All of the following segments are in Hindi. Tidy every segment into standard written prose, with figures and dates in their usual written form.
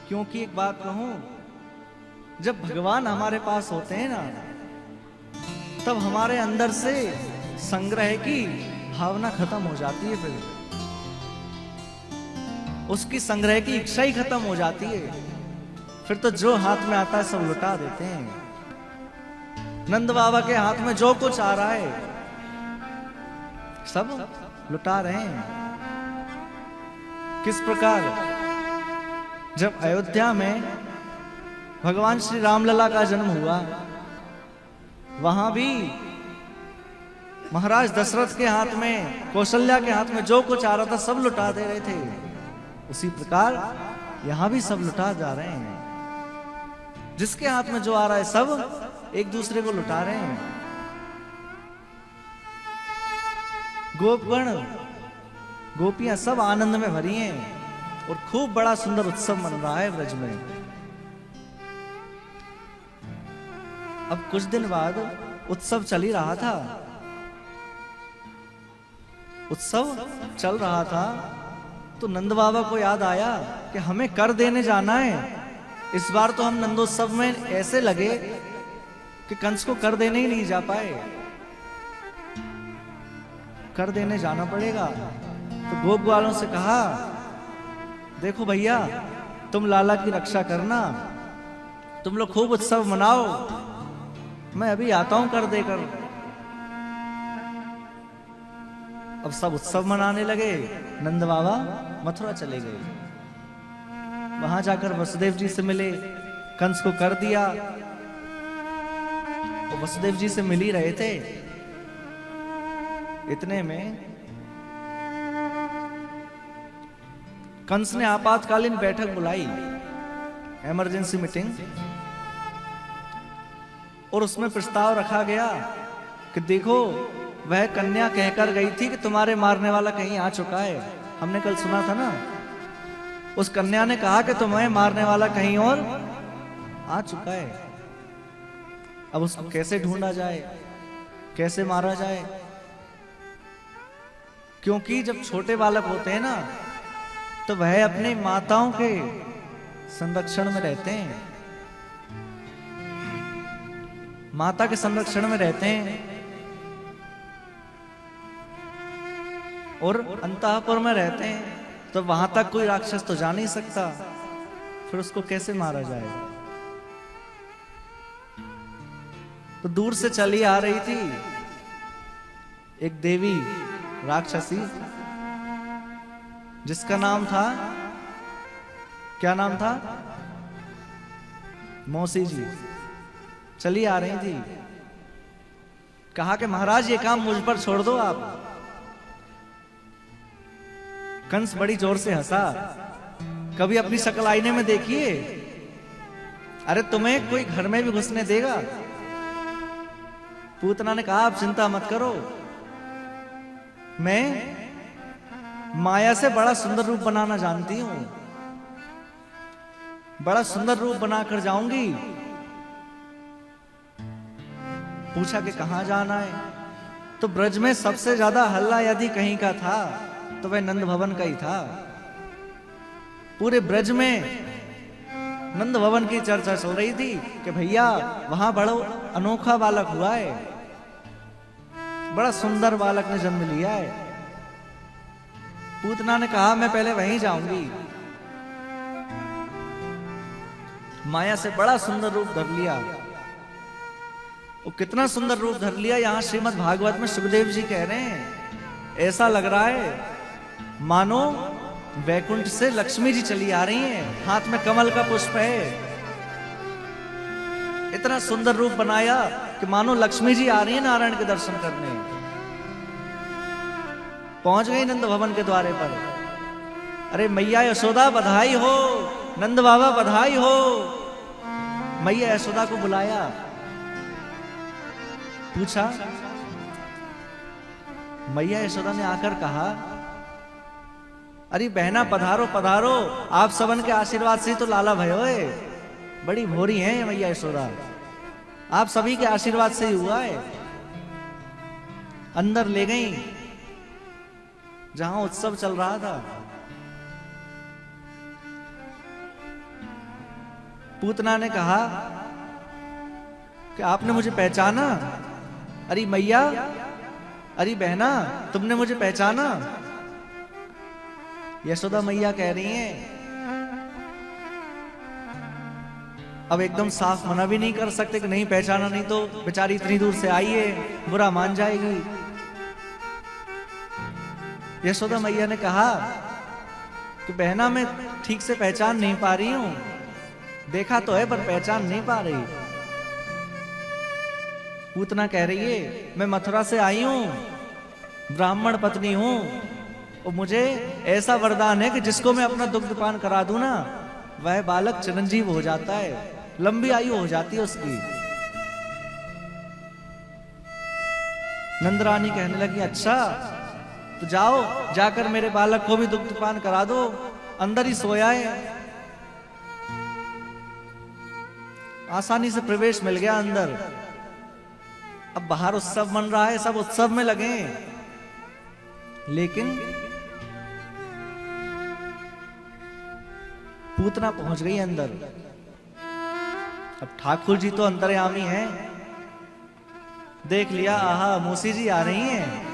क्योंकि एक बात कहूं, जब भगवान हमारे पास होते हैं ना, तब हमारे अंदर से संग्रह की भावना खत्म हो जाती है। फिर उसकी संग्रह की इच्छा ही खत्म हो जाती है। फिर तो जो हाथ में आता है सब लुटा देते हैं। नंद बाबा के हाथ में जो कुछ आ रहा है सब लुटा रहे हैं। किस प्रकार, जब अयोध्या में भगवान श्री रामलला का जन्म हुआ, वहां भी महाराज दशरथ के हाथ में, कौशल्या के हाथ में जो कुछ आ रहा था सब लुटा दे रहे थे। उसी प्रकार यहां भी सब लुटा जा रहे हैं। जिसके हाथ में जो आ रहा है सब एक दूसरे को लुटा रहे हैं। गोपगण गोपियां सब आनंद में भरी हैं और खूब बड़ा सुंदर उत्सव मन रहा है ब्रज में। अब कुछ दिन बाद उत्सव चल ही रहा था। उत्सव चल रहा था तो नंद बाबा को याद आया कि हमें कर देने जाना है। इस बार तो हम नंदोत्सव में ऐसे लगे कि कंस को कर देने ही नहीं जा पाए। कर देने जाना पड़ेगा। तो गोप वालों से कहा, देखो भैया, तुम लाला की रक्षा करना, तुम लोग खूब उत्सव मनाओ, मैं अभी आता हूं कर देकर। अब सब उत्सव मनाने लगे। नंद बाबा मथुरा चले गए। वहां जाकर वसुदेव जी से मिले, कंस को कर दिया। तो वसुदेव जी से मिल ही रहे थे। इतने में कंस ने आपातकालीन बैठक बुलाई, इमरजेंसी मीटिंग, और उसमें प्रस्ताव रखा गया कि देखो, वह कन्या कहकर गई थी कि तुम्हारे मारने वाला कहीं आ चुका है। हमने कल सुना था ना, उस कन्या ने कहा कि तुम्हें मारने वाला कहीं और आ चुका है। अब उसको कैसे ढूंढा जाए, कैसे मारा जाए? क्योंकि जब छोटे बालक होते हैं ना, तो वह अपने माताओं के संरक्षण में रहते हैं, माता के संरक्षण में रहते हैं, और अंतःपुर में रहते हैं। तो वहां तक कोई राक्षस तो जा नहीं सकता, फिर उसको कैसे मारा जाए? तो दूर से चली आ रही थी एक देवी राक्षसी, जिसका नाम था, क्या नाम था? मौसी जी। चली आ रही थी। कहा कि महाराज ये काम मुझ पर छोड़ दो आप। कंस बड़ी जोर से हंसा। कभी अपनी शक्ल आईने में देखिए, अरे तुम्हें कोई घर में भी घुसने देगा? पूतना ने कहा, आप चिंता मत करो, मैं माया से बड़ा सुंदर रूप बनाना जानती हूं, बड़ा सुंदर रूप बनाकर जाऊंगी। पूछा कि कहां जाना है? तो ब्रज में सबसे ज्यादा हल्ला यदि कहीं का था तो वह नंद भवन का ही था। पूरे ब्रज में नंद भवन की चर्चा चल रही थी कि भैया वहां बड़ा अनोखा बालक हुआ है, बड़ा सुंदर बालक ने जन्म लिया है। पूतना ने कहा, मैं पहले वहीं जाऊंगी। माया से बड़ा सुंदर रूप धर लिया। वो कितना सुंदर रूप धर लिया, यहां श्रीमद् भागवत में सुखदेव जी कह रहे हैं, ऐसा लग रहा है मानो वैकुंठ से लक्ष्मी जी चली आ रही हैं, हाथ में कमल का पुष्प है। इतना सुंदर रूप बनाया कि मानो लक्ष्मी जी आ रही है नारायण के दर्शन करने। पहुंच गई नंद भवन के द्वारे पर। अरे मैया यशोदा बधाई हो, नंद बाबा बधाई हो। मैया यशोदा को बुलाया, पूछा। मैया यशोदा ने आकर कहा, अरे बहना पधारो पधारो, आप सबन के आशीर्वाद से तो लाला भयो है। बड़ी भोरी हैं मैया यशोदा, आप सभी के आशीर्वाद से ही हुआ है। अंदर ले गई जहां उत्सव चल रहा था। पूतना ने कहा कि आपने मुझे पहचाना? अरे मैया, अरे बहना, तुमने मुझे पहचाना? यशोदा मैया कह रही हैं, अब एकदम साफ मना भी नहीं कर सकते कि नहीं पहचाना, नहीं तो बेचारी इतनी दूर से आई है, बुरा मान जाएगी। यशोदा मैया ने कहा कि बहना, मैं ठीक से पहचान नहीं पा रही हूं, देखा तो है पर पहचान नहीं पा रही। पूतना कह रही है, मैं मथुरा से आई हूं, ब्राह्मण पत्नी हूं, और मुझे ऐसा वरदान है कि जिसको मैं अपना दुग्धपान करा दूं ना, वह बालक चिरंजीव हो जाता है, लंबी आयु हो जाती है उसकी। नंदरानी कहने लगी, अच्छा तो जाओ, जाकर मेरे बालक को भी दुग्धपान करा दो, अंदर ही सोया है। आसानी से प्रवेश मिल गया अंदर। अब बाहर उत्सव मन रहा है, सब उत्सव में लगे, लेकिन पूतना पहुंच गई अंदर। अब ठाकुर जी तो अंतर्यामी हैं, देख लिया, आहा मौसी जी आ रही हैं,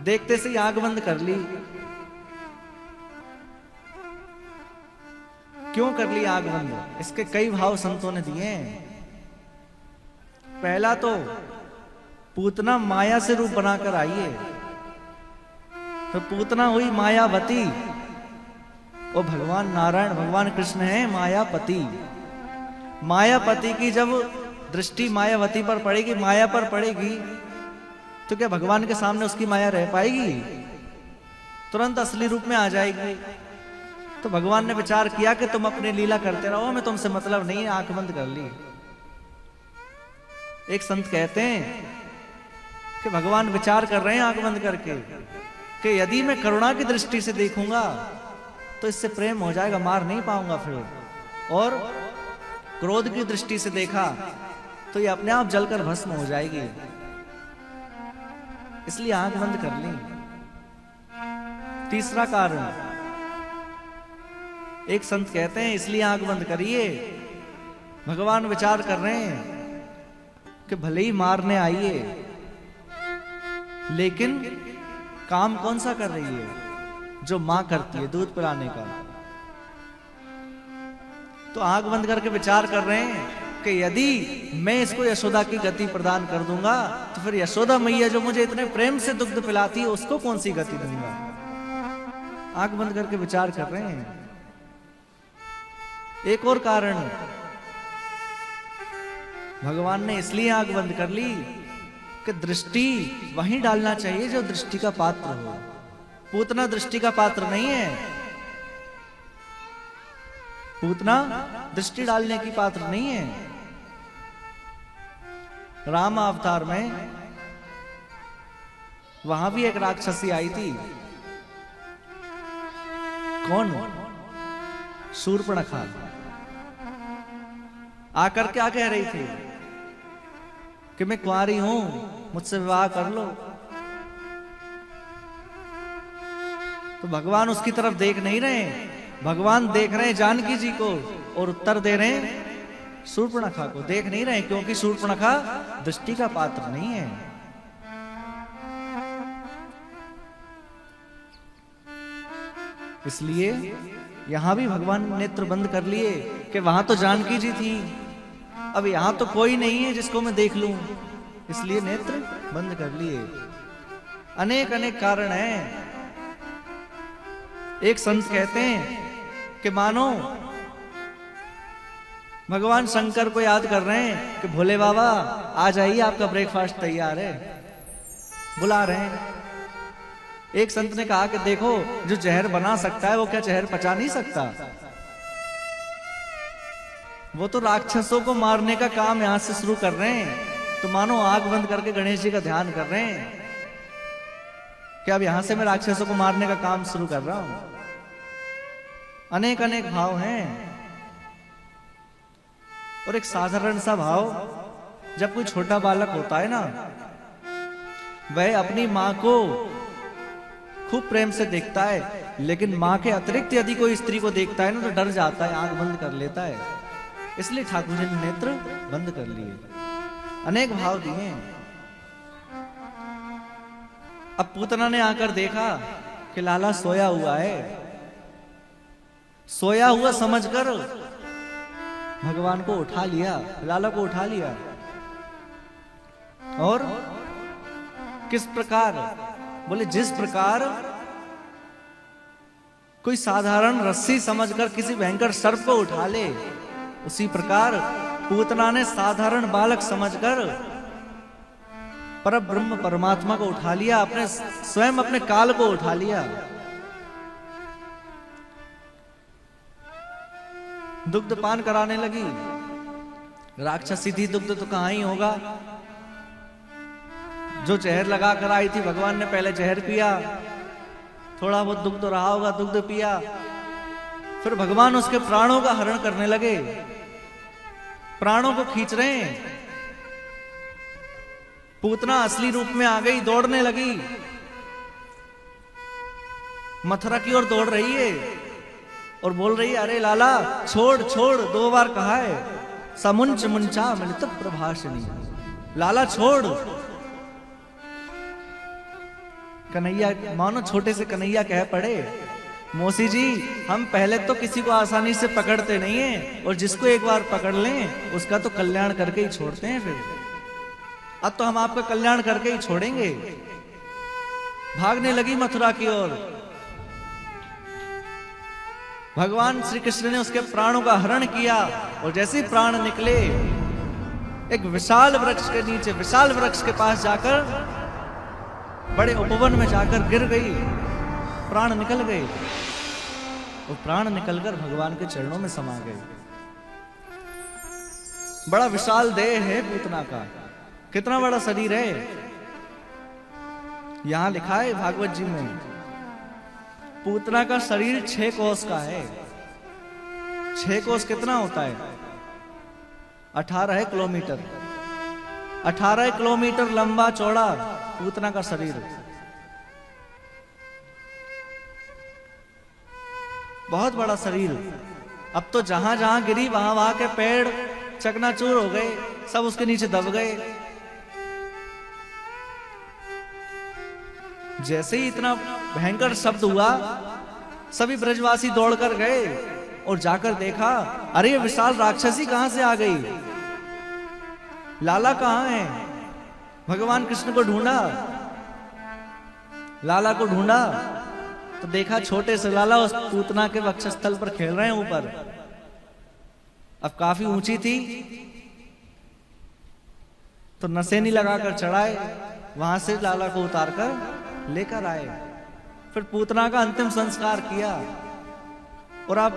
देखते से ही आंख बंद कर ली। क्यों कर ली आंख बंद? इसके कई भाव संतों ने दिए हैं। पहला तो पूतना माया से रूप बनाकर आई है, तो पूतना हुई मायावती, और भगवान नारायण, भगवान कृष्ण है मायापति। मायापति की जब दृष्टि मायावती पर पड़ेगी, माया पर पड़ेगी, तो क्या भगवान के सामने उसकी माया रह पाएगी? तुरंत असली रूप में आ जाएगी। तो भगवान ने विचार किया कि तुम अपनी लीला करते रहो, मैं तुमसे मतलब नहीं है, आंख बंद कर ली। एक संत कहते हैं कि भगवान विचार कर रहे हैं आंख बंद करके कि यदि मैं करुणा की दृष्टि से देखूंगा तो इससे प्रेम हो जाएगा, मार नहीं पाऊंगा फिर, और क्रोध की दृष्टि से देखा तो ये अपने आप जलकर भस्म हो जाएगी, इसलिए आंख बंद कर ली। तीसरा कारण, एक संत कहते हैं इसलिए आंख बंद करिए, भगवान विचार कर रहे हैं कि भले ही मारने आइए, लेकिन काम कौन सा कर रही है? जो मां करती है, दूध पिलाने का। तो आंख बंद करके विचार कर रहे हैं कि यदि मैं इसको यशोदा की गति प्रदान कर दूंगा तो फिर यशोदा मैया जो मुझे इतने प्रेम से दुग्ध पिलाती है उसको कौन सी गति दूंगा। आंख बंद करके विचार कर रहे हैं। एक और कारण, भगवान ने इसलिए आंख बंद कर ली कि दृष्टि वहीं डालना चाहिए जो दृष्टि का पात्र हो। पूतना दृष्टि का पात्र नहीं है, पूतना दृष्टि डालने की पात्र नहीं है। राम अवतार में वहां भी एक राक्षसी आई थी। कौन? शूर्पणखा। आकर क्या कह रही थी कि मैं कुंवारी हूं, मुझसे विवाह कर लो। तो भगवान उसकी तरफ देख नहीं रहे, भगवान देख रहे हैं जानकी जी को और उत्तर दे रहे हैं शूर्पणखा को। देख नहीं रहे क्योंकि शूर्पणखा दृष्टि का पात्र नहीं है। इसलिए यहां भी भगवान नेत्र बंद कर लिए कि वहां तो जानकी जी थी, अब यहां तो कोई नहीं है जिसको मैं देख लूं, इसलिए नेत्र बंद कर लिए। अनेक अनेक कारण हैं। एक संत कहते हैं कि मानो भगवान शंकर को याद कर रहे हैं कि भोले बाबा आ जाइए, आपका ब्रेकफास्ट तैयार है, बुला रहे हैं। एक संत ने कहा कि देखो, जो जहर बना सकता है वो क्या जहर पचा नहीं सकता? वो तो राक्षसों को मारने का काम यहां से शुरू कर रहे हैं, तो मानो आंख बंद करके गणेश जी का ध्यान कर रहे हैं कि अब यहां से मैं राक्षसों को मारने का काम शुरू कर रहा हूं। अनेक अनेक भाव हैं। और एक साधारण सा भाव, जब कोई छोटा बालक होता है ना, वह अपनी मां को खूब प्रेम से देखता है लेकिन माँ के अतिरिक्त यदि कोई स्त्री को देखता है ना तो डर जाता है, आंख बंद कर लेता है। इसलिए ठाकुर जी ने नेत्र बंद कर लिए, अनेक भाव दिए। अब पूतना ने आकर देखा कि लाला सोया हुआ है, सोया हुआ समझकर भगवान को उठा लिया, लाला को उठा लिया। और किस प्रकार? बोले जिस प्रकार कोई साधारण रस्सी समझकर किसी भयंकर सर्प को उठा ले, उसी प्रकार पूतना ने साधारण बालक समझकर पर ब्रह्म परमात्मा को उठा लिया, अपने स्वयं अपने काल को उठा लिया। दुग्ध पान कराने लगी। राक्षसी थी, दुग्ध तो कहां ही होगा। जो जहर लगा कर आई थी, भगवान ने पहले जहर पिया, थोड़ा बहुत दुग्ध रहा होगा, दुग्ध पिया, फिर भगवान उसके प्राणों का हरण करने लगे, प्राणों को खींच रहे हैं। पूतना असली रूप में आ गई, दौड़ने लगी, मथुरा की ओर दौड़ रही है और बोल रही है, अरे लाला छोड़ छोड़, 2 बार कहा है, समुंच मुंचा मिलित प्रभाषणी, लाला छोड़। कन्हैया मानो छोटे से कन्हैया कह पड़े, मौसी जी हम पहले तो किसी को आसानी से पकड़ते नहीं हैं, और जिसको एक बार पकड़ लें उसका तो कल्याण करके ही छोड़ते हैं। फिर अब तो हम आपका कल्याण करके ही छोड़ेंगे। भागने लगी मथुरा की ओर। भगवान श्री कृष्ण ने उसके प्राणों का हरण किया, और जैसे ही प्राण निकले, एक विशाल वृक्ष के नीचे, विशाल वृक्ष के पास जाकर, बड़े उपवन में जाकर गिर गई, प्राण निकल गए, और प्राण निकलकर भगवान के चरणों में समा गए। बड़ा विशाल देह है पूतना का, कितना बड़ा शरीर है। यहां लिखा है भागवत जी में, पूतना का शरीर 6 कोस का है। 6 कोस कितना होता है? 18 किलोमीटर। 18 किलोमीटर लंबा चौड़ा पूतना का शरीर, बहुत बड़ा शरीर। अब तो जहां जहां गिरी वहां वहां के पेड़ चकनाचूर हो गए, सब उसके नीचे दब गए। जैसे ही इतना भयंकर शब्द हुआ, सभी ब्रजवासी दौड़कर गए और जाकर देखा, अरे ये विशाल राक्षसी कहां से आ गई, लाला कहां है। भगवान कृष्ण को ढूंढा, लाला को ढूंढा, तो देखा छोटे से लाला उस पूतना के वक्षस्थल पर खेल रहे हैं ऊपर। अब काफी ऊंची थी, तो नसेनी लगाकर चढ़ाए, वहां से लाला को उतारकर लेकर आए, फिर पूतना का अंतिम संस्कार किया। और आप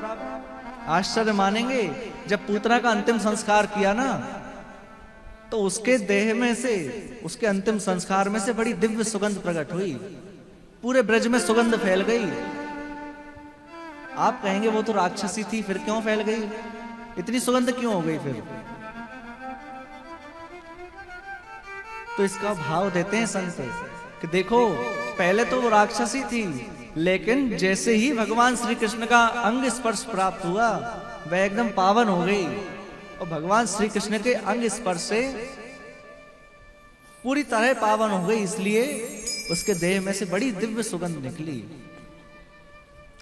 आश्चर्य मानेंगे, जब पूतना का अंतिम संस्कार किया ना, तो उसके देह में से, उसके अंतिम संस्कार में से बड़ी दिव्य सुगंध प्रकट हुई, पूरे ब्रज में सुगंध फैल गई। आप कहेंगे वो तो राक्षसी थी, फिर क्यों फैल गई, इतनी सुगंध क्यों हो गई फिर? तो इसका भाव देते हैं संत कि देखो, पहले तो वो राक्षसी थी, लेकिन जैसे ही भगवान श्री कृष्ण का अंग स्पर्श प्राप्त हुआ, वह एकदम पावन हो गई, और भगवान श्री कृष्ण के अंग स्पर्श से पूरी तरह पावन हो गई। इसलिए उसके देह में से बड़ी दिव्य सुगंध निकली।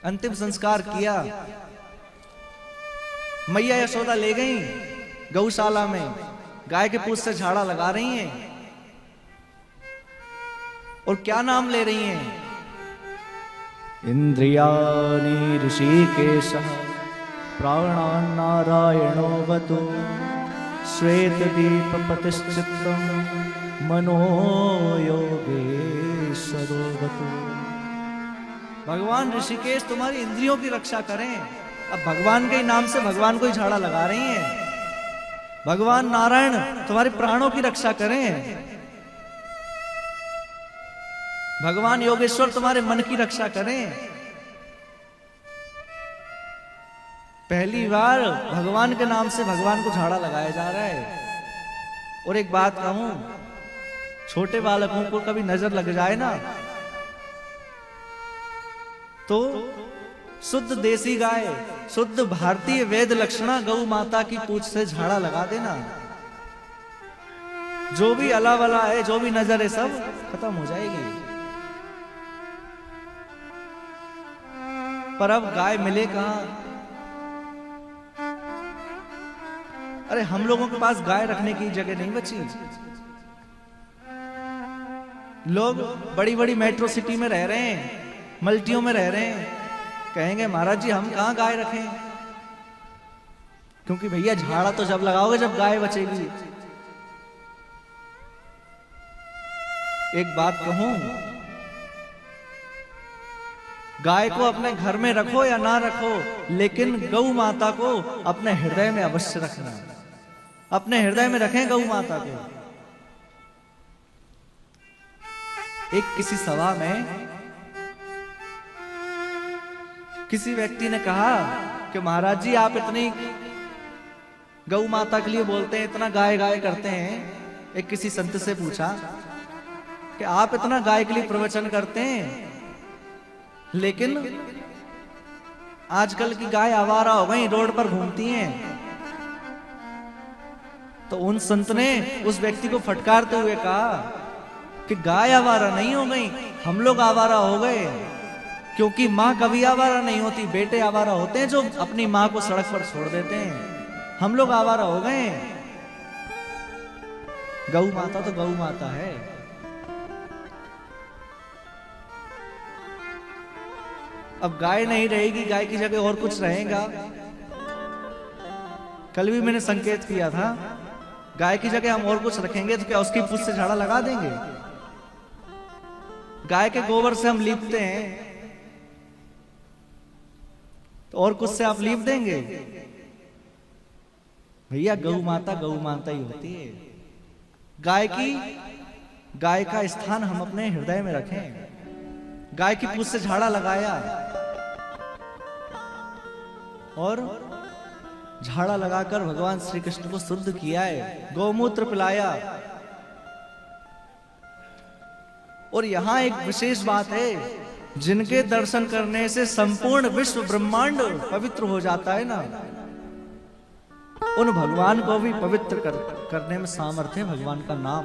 अंतिम संस्कार किया, मैया यशोदा ले गई गौशाला में, गाय के पूंछ से झाड़ा लगा रही हैं, और क्या नाम ले रही हैं? इंद्रियाणि ऋषिकेशः प्राणान् नारायणो वतु, श्वेत दीप प्रतिष्ठितं मनो योगेश्वरो वतु। भगवान ऋषिकेश तुम्हारी इंद्रियों की रक्षा करें। अब भगवान के नाम से भगवान को ही झाड़ा लगा रही हैं। भगवान नारायण तुम्हारे प्राणों की रक्षा करें। भगवान योगेश्वर तुम्हारे मन की रक्षा करें। पहली बार भगवान के नाम से भगवान को झाड़ा लगाया जा रहा है। और एक बात कहूं, छोटे बालकों को कभी नजर लग जाए ना, तो शुद्ध देसी गाय, शुद्ध भारतीय वेद लक्षणा गौ माता की पूंछ से झाड़ा लगा देना। जो भी अला वला है, जो भी नजर है, सब खत्म हो जाएगी। पर अब गाय मिले कहां? अरे हम लोगों के पास गाय रखने की जगह नहीं बची। लोग बड़ी बड़ी मेट्रो सिटी में रह रहे हैं, मल्टियों में रह रहे हैं, कहेंगे महाराज जी हम कहां गाय रखें? क्योंकि भैया झाड़ा तो जब लगाओगे जब गाय बचेगी। एक बात कहूं, गाय को अपने घर में रखो या ना रखो, लेकिन गौ माता को अपने हृदय में अवश्य रखना। अपने हृदय में रखें गौ माता को। एक किसी सभा में किसी व्यक्ति ने कहा कि महाराज जी आप इतनी गौ माता के लिए बोलते हैं, इतना गाय गाय करते हैं। एक किसी संत से पूछा कि आप इतना गाय के लिए प्रवचन करते हैं, लेकिन आजकल की गाय आवारा हो गई, रोड पर घूमती हैं। तो उन संत ने उस व्यक्ति को फटकारते हुए कहा कि गाय आवारा नहीं हो गई, हम लोग आवारा हो गए। क्योंकि माँ कभी आवारा नहीं होती, बेटे आवारा होते हैं जो अपनी माँ को सड़क पर छोड़ देते हैं। हम लोग आवारा हो गए। गौ माता तो गौ माता है। अब गाय नहीं रहेगी, गाय की जगह और कुछ रहेगा। कल भी मैंने संकेत किया था, गाय की जगह हम और कुछ रखेंगे तो क्या उसकी पूंछ से झाड़ा लगा देंगे? गाय के गोबर से हम लीपते हैं, तो और कुछ से आप लीप देंगे? भैया गौ माता ही होती है। गाय का स्थान हम अपने हृदय में रखें। गाय की पूंछ से झाड़ा लगाया और झाड़ा लगाकर भगवान श्री कृष्ण को शुद्ध किया है, गौमूत्र पिलाया। और यहां एक विशेष बात है, जिनके दर्शन करने से संपूर्ण विश्व ब्रह्मांड पवित्र हो जाता है ना, उन भगवान को भी पवित्र करने में सामर्थ्य है भगवान का नाम।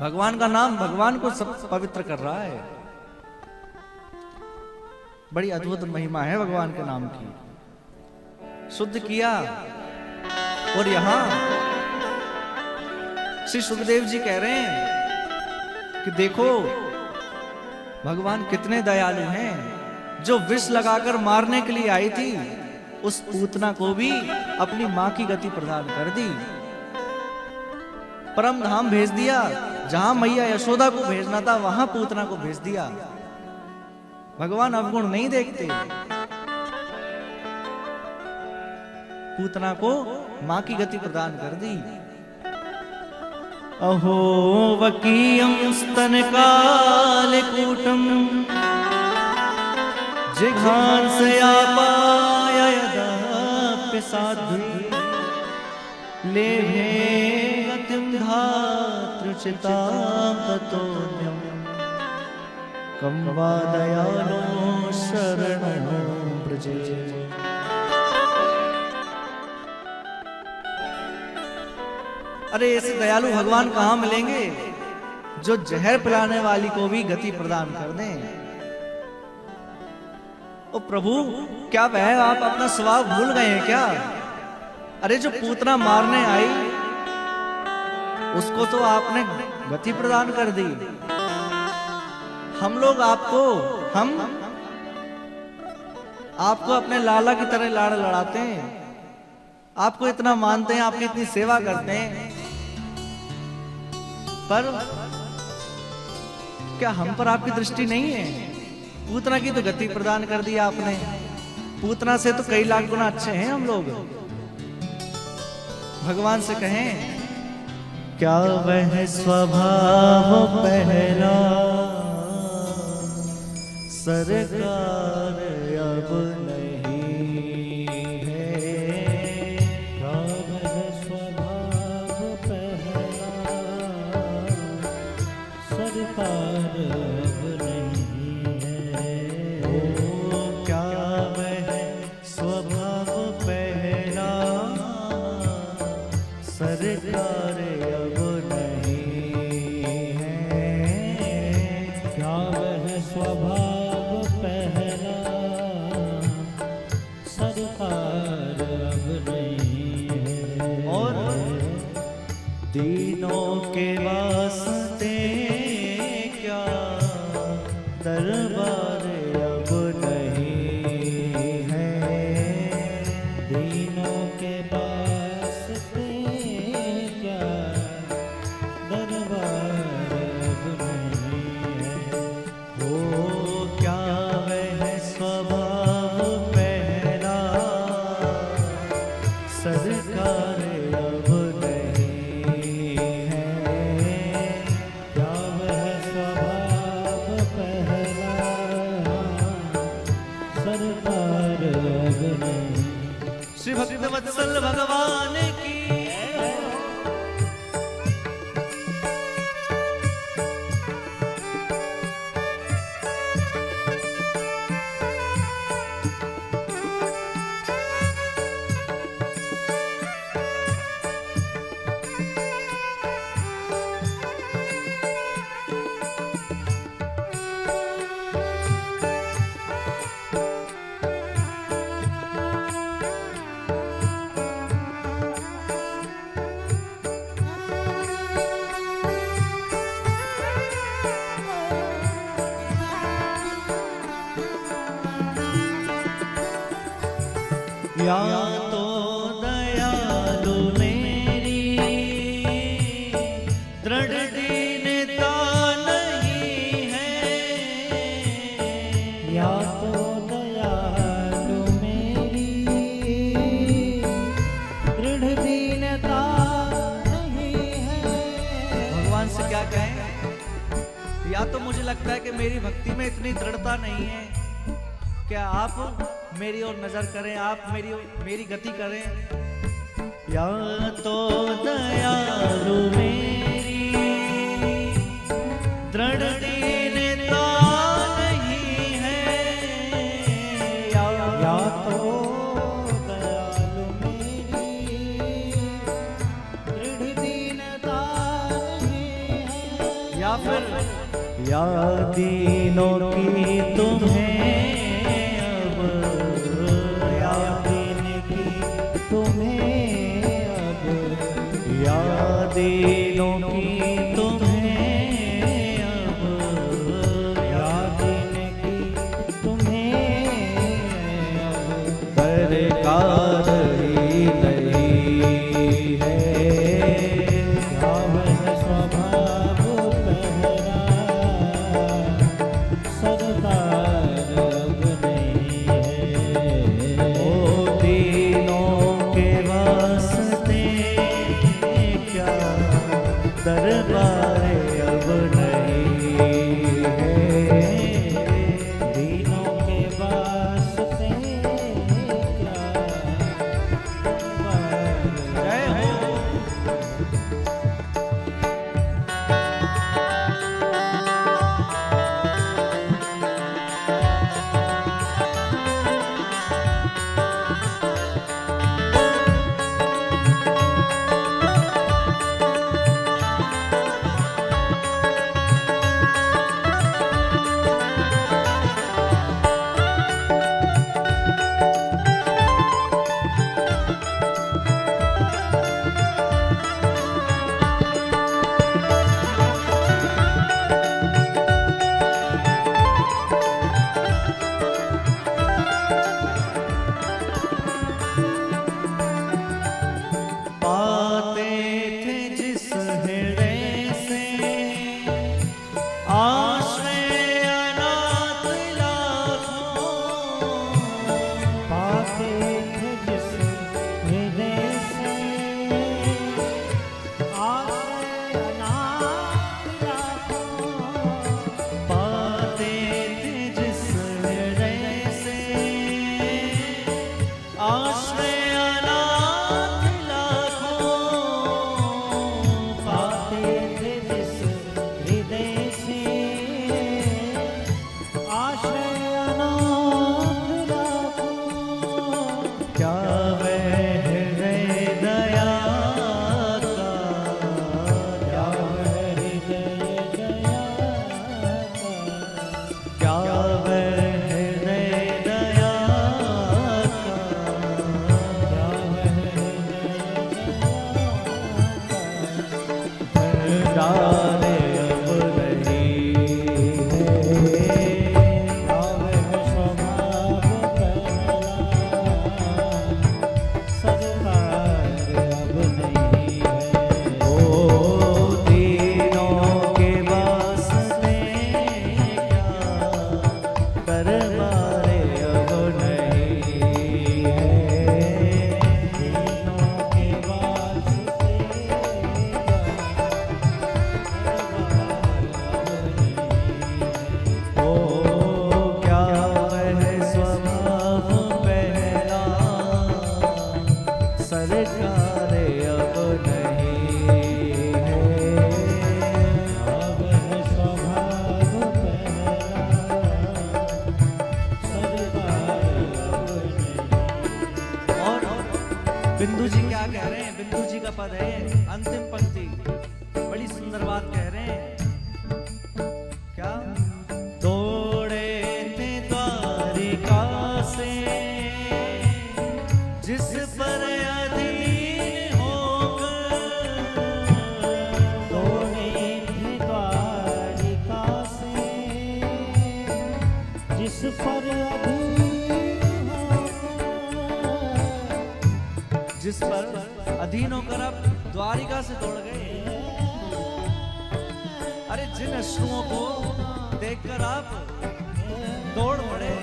भगवान का नाम भगवान को सब पवित्र कर रहा है। बड़ी अद्भुत महिमा है भगवान के नाम की। शुद्ध किया। और यहां श्री सुखदेव जी कह रहे हैं कि देखो भगवान कितने दयालु हैं। जो विष लगाकर मारने के लिए आई थी, उस पूतना को भी अपनी मां की गति प्रदान कर दी। परम धाम भेज दिया। जहां मैया यशोदा को भेजना था, वहां पूतना को भेज दिया। भगवान अवगुण नहीं देखते। पूतना को मां की गति प्रदान कर दी। अहो वकीयं स्तनकालकूटं जिघांसयापाय यदाप्य साध्वी लेभे गतिं धातृचितां ततोऽन्यं कं वा दयालो शरणो व्रजेत्। अरे ऐसे दयालु भगवान कहां मिलेंगे जो जहर पिलाने वाली को भी गति प्रदान कर दें। ओ प्रभु, क्या वह आप अपना स्वभाव भूल गए हैं क्या? अरे जो पूतना मारने आई, उसको तो आपने गति प्रदान कर दी। हम लोग आपको अपने लाला की तरह लाड़ लड़ाते हैं, आपको इतना मानते हैं, आपकी इतनी सेवा करते हैं, पर क्या हम पर आपकी दृष्टि नहीं है? पूतना की तो गति प्रदान कर दी आपने। पूतना से तो कई लाख गुना अच्छे हैं हम लोग। भगवान से कहें, क्या वह स्वभाव पहला सरकार अब नहीं है? क्या वह स्वभाव पहला सरकार अब नहीं है? श्री भक्त वत्सल भगवान की। या तो दयालु मेरी दृढ़ दीनता नहीं है, या तो दयालु मेरी दृढ़ दीनता नहीं है। भगवान से क्या कहें? या तो मुझे लगता है कि मेरी भक्ति में इतनी दृढ़ता नहीं है, क्या आप मेरी ओर नजर करें, आप मेरी गति करें। या तो दयालु मेरी दृढ़ दीनता नहीं है, या तो दयालु मेरी दृढ़ दीनता नहीं है। या फिर या दीनों की तुम्हें दीनों की तुम्हें अब, याद की तुम्हें अब दरकार ही नहीं है। क्या वह स्वभाव पहरा सरदार अब नहीं है। ओ दीनों के वास्ते दरबार अब नहीं है। दीनों के वास्ते क्या जय हो। सरकार अब नहीं है। अब है स्वभाव पहला, सरकार अब नहीं। और बिंदु जी क्या कह रहे हैं? बिंदु जी का पद है अंतिम पंक्ति, बड़ी सुंदर बात कह रहे हैं। क्या? दौड़े थे द्वारिका से जिस पर अधीन होकर, दौड़े थे द्वारिका से जिस पर अधीन होकर, जिस पर अधीन होकर आप द्वारिका से दौड़ गए। अरे जिन अश्रुओं को देखकर आप दौड़ पड़े,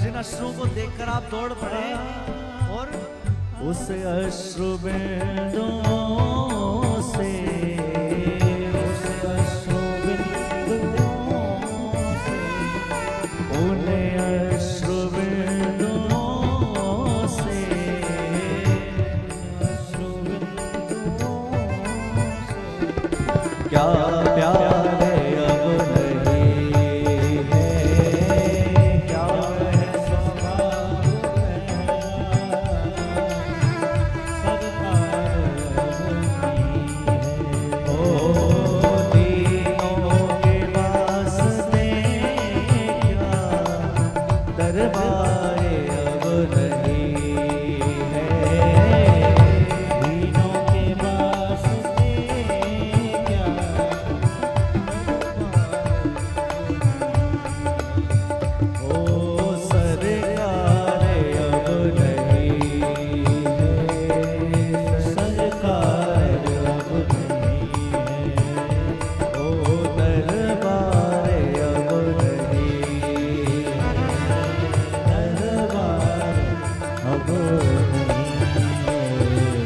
जिन अश्रुओं को देखकर आप दौड़ पड़े, और उस अश्रु बिंदुओं से, उस अश्रु बिंदुओं से, उन्हें अश्रु बिंदुओं से अश्रु बिंदुओं से क्या प्यार अब नहीं है। क्या है स्वभाव पहला, सरकार अब नहीं है। ओ दीनों के वास्ते क्या दरबार